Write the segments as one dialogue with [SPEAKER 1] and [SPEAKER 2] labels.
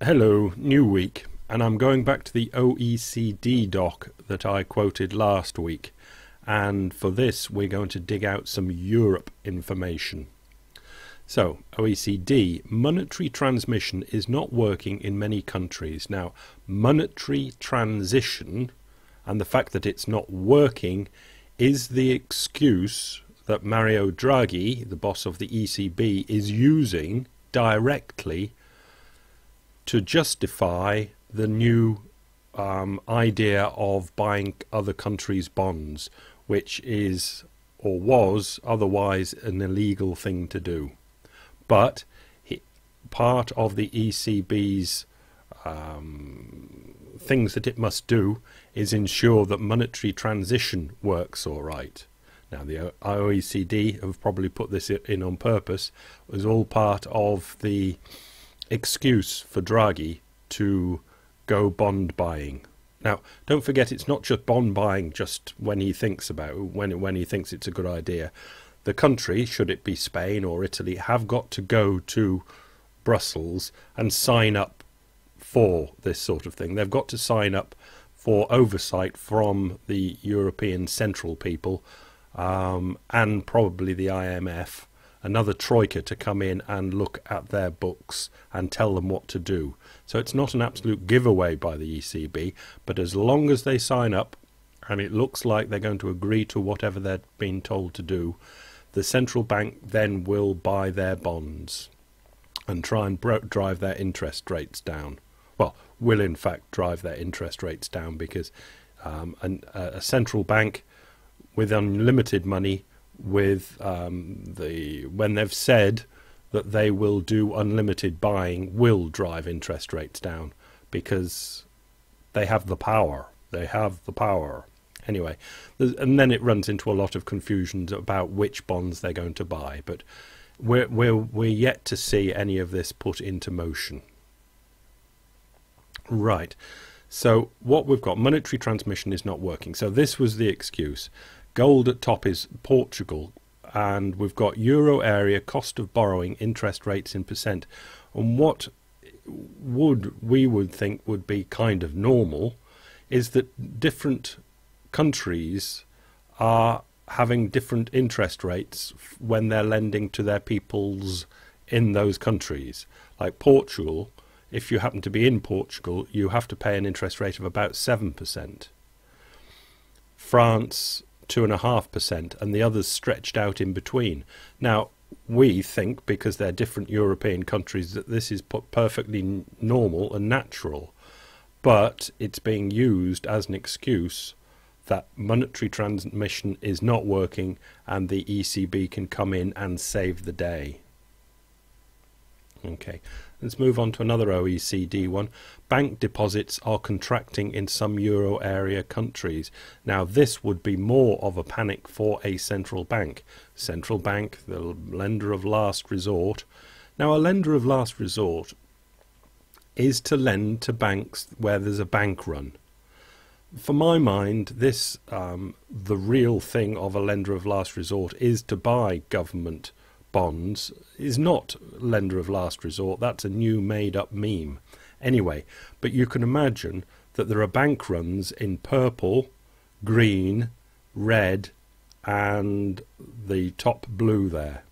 [SPEAKER 1] Hello, new week, and I'm going back to the OECD doc that I quoted last week, and for this we're going to dig out some Europe information. So, OECD, monetary transmission is not working in many countries. Now, monetary transition and the fact that it's not working is the excuse that Mario Draghi, the boss of the ECB, is using directly to justify the new idea of buying other countries' bonds, which is or was otherwise an illegal thing to do. But part of the ECB's things that it must do is ensure that monetary transition works all right. Now, the OECD have probably put this in on purpose. It was all part of the excuse for Draghi to go bond buying. Now, don't forget, it's not just bond buying just when he thinks about when he thinks it's a good idea. The country, should it be Spain or Italy, have got to go to Brussels and sign up for this sort of thing. They've got to sign up for oversight from the European Central people and probably the IMF, another troika, to come in and look at their books and tell them what to do. So it's not an absolute giveaway by the ECB, but as long as they sign up, and it looks like they're going to agree to whatever they're being told to do, the central bank then will buy their bonds and try and drive their interest rates down. Well, will in fact drive their interest rates down, because a central bank with unlimited money, with when they've said that they will do unlimited buying, will drive interest rates down, because they have the power. They have the power. Anyway, and then it runs into a lot of confusion about which bonds they're going to buy. But we're yet to see any of this put into motion. Right. So what we've got, monetary transmission is not working. So this was the excuse. Gold at top is Portugal, and we've got euro area cost of borrowing, interest rates in percent. And what we would think would be kind of normal is that different countries are having different interest rates when they're lending to their peoples in those countries. Like Portugal, if you happen to be in Portugal, you have to pay an interest rate of about 7%. France, 2.5%, and the others stretched out in between. Now, we think, because they're different European countries, that this is perfectly normal and natural, but it's being used as an excuse that monetary transmission is not working and the ECB can come in and save the day. Okay, let's move on to another OECD one. Bank deposits are contracting in some euro area countries. Now, this would be more of a panic for a central bank. Central bank, the lender of last resort. Now, a lender of last resort is to lend to banks where there's a bank run. For my mind, this the real thing of a lender of last resort is to buy government bonds, is not lender of last resort. That's a new made-up meme. Anyway, but you can imagine that there are bank runs in purple, green, red, and the top blue there.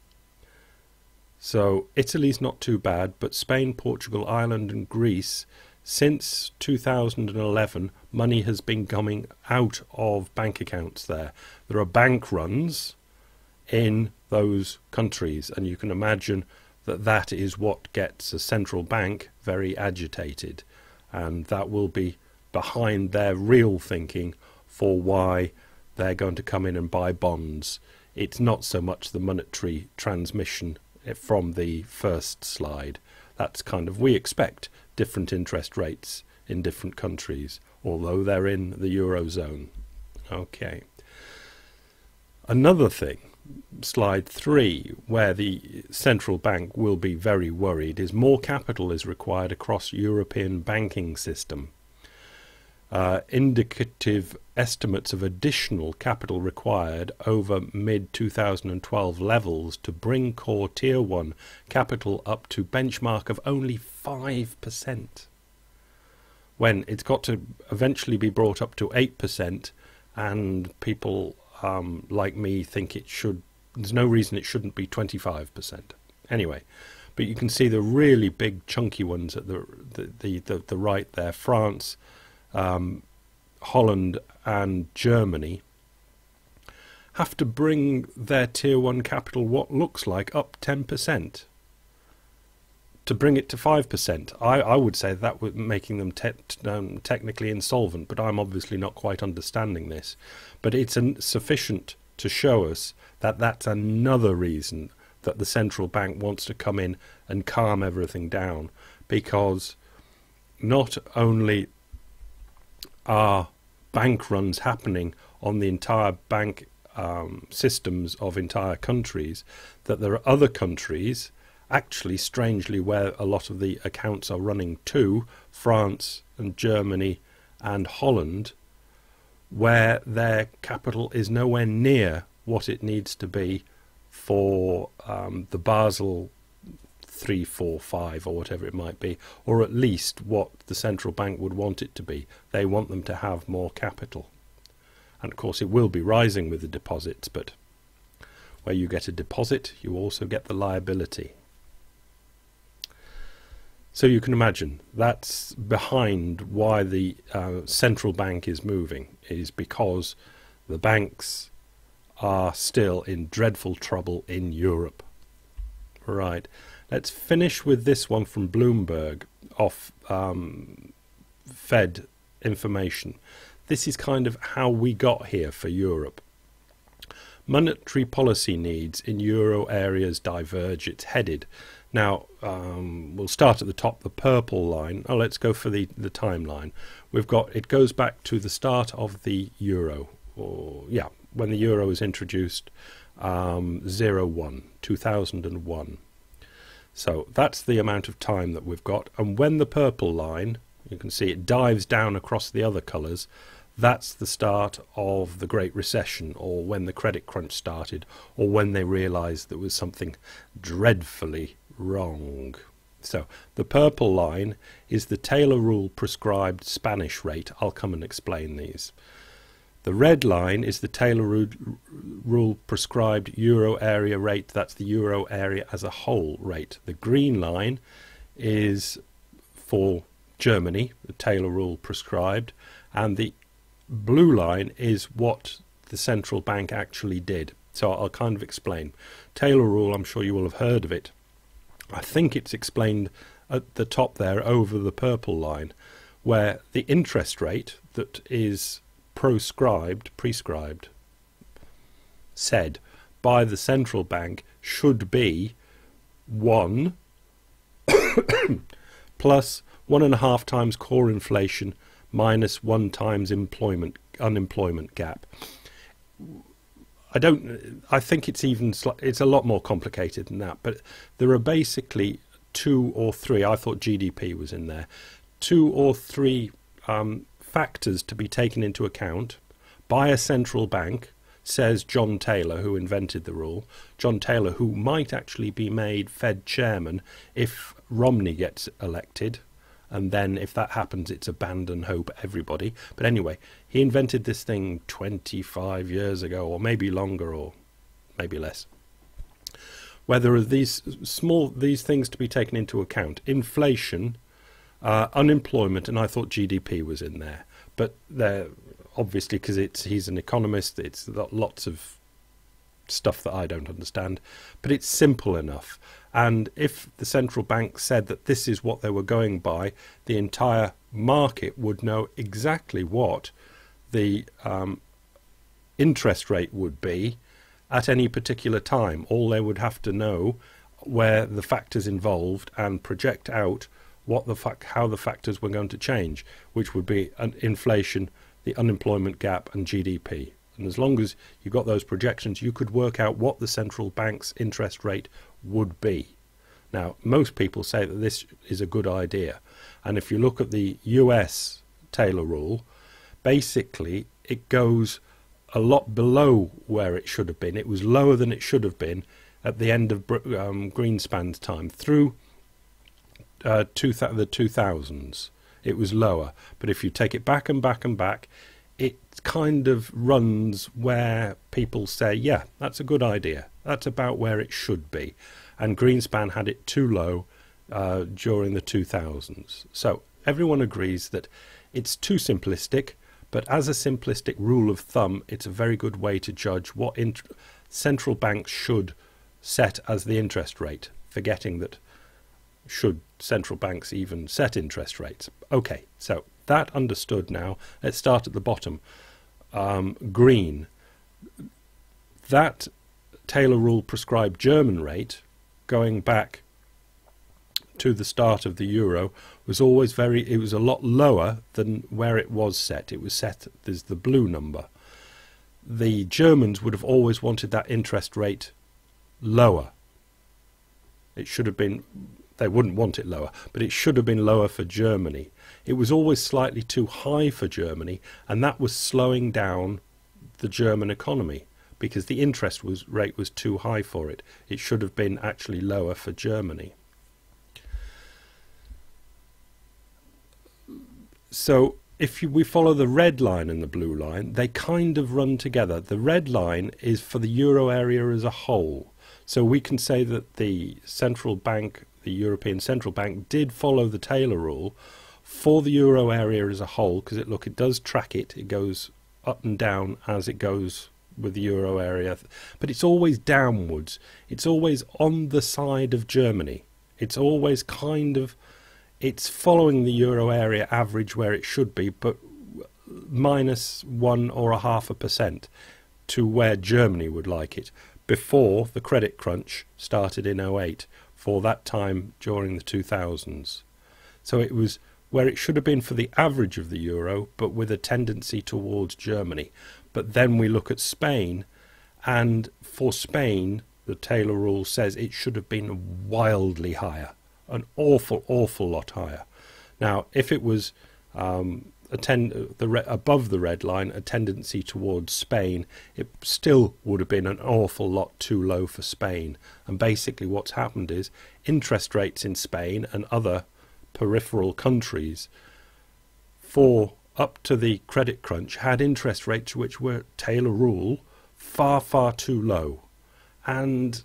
[SPEAKER 1] So Italy's not too bad, but Spain, Portugal, Ireland and Greece, since 2011, money has been coming out of bank accounts there. There are bank runs in those countries, and you can imagine that that is what gets a central bank very agitated, and that will be behind their real thinking for why they're going to come in and buy bonds. It's not so much the monetary transmission from the first slide. That's kind of, we expect different interest rates in different countries, although they're in the Eurozone. Okay. Another thing, slide 3, where the central bank will be very worried, is more capital is required across European banking system. indicative estimates of additional capital required over mid-2012 levels to bring core Tier 1 capital up to benchmark of only 5%, when it's got to eventually be brought up to 8%, and people like me think it should. There's no reason it shouldn't be 25%. Anyway, but you can see the really big chunky ones at the right there. France, Holland and Germany have to bring their Tier 1 capital, what looks like, up 10% to bring it to 5%. I would say that would making them technically insolvent, but I'm obviously not quite understanding this. But it's sufficient to show us that that's another reason that the central bank wants to come in and calm everything down, because not only are bank runs happening on the entire bank systems of entire countries, that there are other countries, actually strangely, where a lot of the accounts are running to, France and Germany and Holland, where their capital is nowhere near what it needs to be for the Basel 3, 4, 5 or whatever it might be, or at least what the central bank would want it to be. They want them to have more capital. And of course it will be rising with the deposits, but where you get a deposit, you also get the liability. So you can imagine that's behind why the central bank is moving, is because the banks are still in dreadful trouble in Europe. Right, let's finish with this one from Bloomberg off Fed information. This is kind of how we got here for Europe. Monetary policy needs in euro areas diverge. It's headed. Now, we'll start at the top, the purple line. Oh, let's go for the timeline. We've got, it goes back to the start of the euro, or yeah, when the euro was introduced, 2001. So that's the amount of time that we've got. And when the purple line, you can see it dives down across the other colours, that's the start of the Great Recession, or when the credit crunch started, or when they realised there was something dreadfully wrong. So the purple line is the Taylor rule prescribed Spanish rate. I'll come and explain these. The red line is the Taylor rule prescribed euro area rate. That's the euro area as a whole rate. The green line is for Germany, the Taylor rule prescribed, and the blue line is what the central bank actually did. So I'll kind of explain. Taylor rule, I'm sure you will have heard of it. I think it's explained at the top there over the purple line, where the interest rate that is prescribed, said by the central bank should be 1 plus 1.5 times core inflation minus 1 times unemployment gap. I think it's a lot more complicated than that, but there are basically 2 or 3, I thought GDP was in there, 2 or 3 factors to be taken into account by a central bank, says John Taylor, who invented the rule. John Taylor, who might actually be made Fed chairman if Romney gets elected. And then if that happens, it's abandon hope, everybody. But anyway, he invented this thing 25 years ago, or maybe longer, or maybe less, where there are these things to be taken into account. Inflation, unemployment, and I thought GDP was in there. But they're obviously, because he's an economist, it's lots of stuff that I don't understand. But it's simple enough. And if the central bank said that this is what they were going by, the entire market would know exactly what the interest rate would be at any particular time. All they would have to know were the factors involved and project out how the factors were going to change, which would be inflation, the unemployment gap, and GDP. And as long as you got those projections, you could work out what the central bank's interest rate would be. Now, most people say that this is a good idea. And if you look at the US Taylor rule, basically it goes a lot below where it should have been. It was lower than it should have been at the end of Greenspan's time. Through the 2000s, it was lower. But if you take it back and back and back, it kind of runs where people say, yeah, that's a good idea. That's about where it should be. And Greenspan had it too low during the 2000s. So everyone agrees that it's too simplistic, but as a simplistic rule of thumb, it's a very good way to judge what central banks should set as the interest rate, forgetting that should central banks even set interest rates. Okay, so that understood now. Let's start at the bottom. Green. That Taylor rule prescribed German rate, going back to the start of the euro, was always it was a lot lower than where it was set. It was set as the blue number. The Germans would have always wanted that interest rate lower. It should have been, they wouldn't want it lower, but it should have been lower for Germany. It was always slightly too high for Germany, and that was slowing down the German economy because the interest rate was too high for it. It should have been actually lower for Germany. So if we follow the red line and the blue line, they kind of run together. The red line is for the euro area as a whole. So we can say that the central bank, the European Central Bank, did follow the Taylor rule for the euro area as a whole, because it does track it. It goes up and down as it goes with the euro area, but it's always downwards. It's always on the side of Germany. It's always it's following the euro area average where it should be, but minus 1.5% to where Germany would like it, before the credit crunch started in 2008, for that time during the 2000s. So it was where it should have been for the average of the euro, but with a tendency towards Germany. But then we look at Spain, and for Spain, the Taylor rule says it should have been wildly higher, an awful lot higher. Now, if it was above the red line, a tendency towards Spain, it still would have been an awful lot too low for Spain. And basically what's happened is interest rates in Spain and other peripheral countries for up to the credit crunch had interest rates which were Taylor rule far too low, and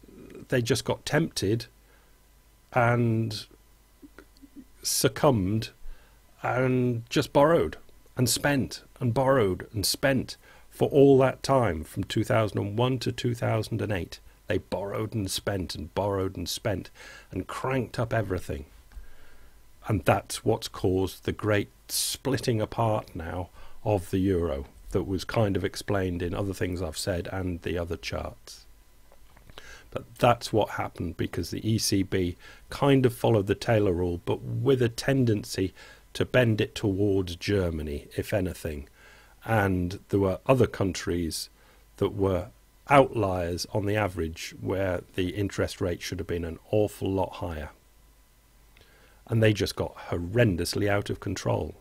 [SPEAKER 1] they just got tempted and succumbed and just borrowed and spent and borrowed and spent for all that time from 2001 to 2008. They borrowed and spent and borrowed and spent and cranked up everything. And that's what's caused the great splitting apart now of the euro that was kind of explained in other things I've said and the other charts. But that's what happened because the ECB kind of followed the Taylor rule, but with a tendency to bend it towards Germany, if anything. And there were other countries that were outliers on the average where the interest rate should have been an awful lot higher. And they just got horrendously out of control,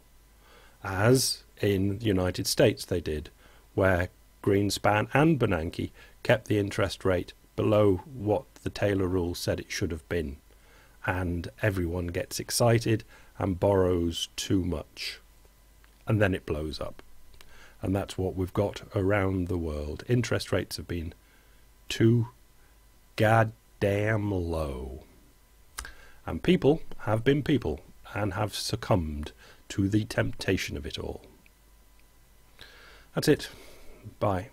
[SPEAKER 1] as in the United States they did, where Greenspan and Bernanke kept the interest rate below what the Taylor rule said it should have been, and everyone gets excited and borrows too much, and then it blows up. And that's what we've got around the world. Interest rates have been too goddamn low. And people have been people and have succumbed to the temptation of it all. That's it. Bye.